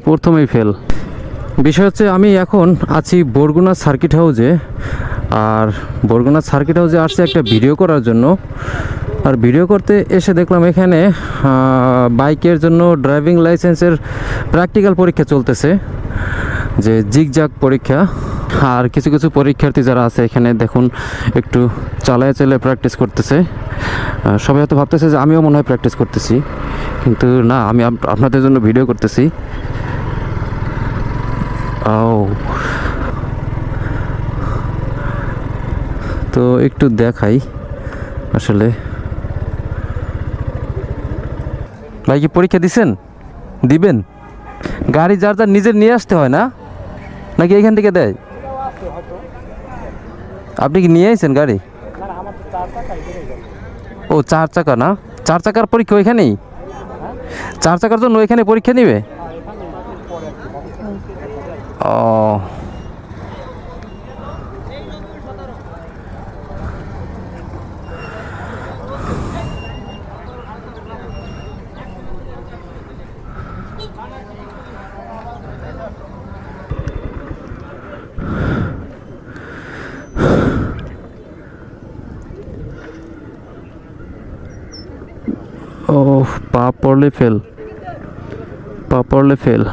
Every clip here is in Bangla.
প্রথমেই ফেল। বিষয় হচ্ছে আমি এখন আছি বরগুনা সার্কিট হাউসে, আর বরগুনা সার্কিট হাউসে আসছে একটা ভিডিও করার জন্য। আর ভিডিও করতে এসে দেখলাম এখানে বাইকের জন্য ড্রাইভিং লাইসেন্সের প্র্যাকটিক্যাল পরীক্ষা চলতেছে, যে জিগজাগ পরীক্ষা। আর কিছু কিছু পরীক্ষার্থী যারা আছে এখানে দেখুন একটু চালায় প্র্যাকটিস করতেছে। সবাই হয়তো ভাবতেছে যে আমিও মনে হয় প্র্যাকটিস করতেছি, কিন্তু না, আমি আপনাদের জন্য ভিডিও করতেছি। তো একটু দেখাই আসলে। ভাই কি পরীক্ষা দিছেন? দিবেন? গাড়ি যার যার নিজের নিয়ে আসতে হয় না, নাকি এখান থেকে দেয়? আপনি কি নিয়ে আসছেন গাড়ি? ও 4 চাকা না, 4 চাকার পরীক্ষা ওইখানেই? 4 চাকার জন্য ওইখানে পরীক্ষা নিবে? ও ও পা পড়লে ফেল, পা পড়লে ফেল।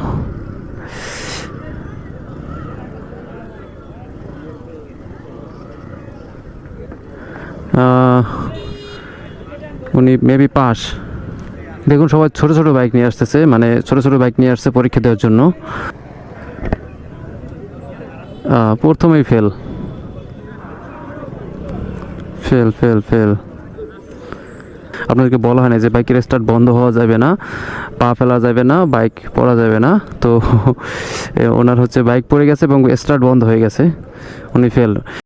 উনি মেবি পাস। দেখুন সবাই ছোট ছোট বাইক নিয়ে আসতেছে, মানে ছোট ছোট বাইক নিয়ে আসছে পরীক্ষা দেওয়ার জন্য। প্রথমেই ফেল, ফেল ফেল ফেল। আপনাদেরকে বলা হয় না যে বাইকের স্টার্ট বন্ধ হওয়া যাবে না, পা ফেলা যাবে না, বাইক পড়া যাবে না। তো ওনার হচ্ছে বাইক পড়ে গেছে এবং স্টার্ট বন্ধ হয়ে গেছে, উনি ফেল।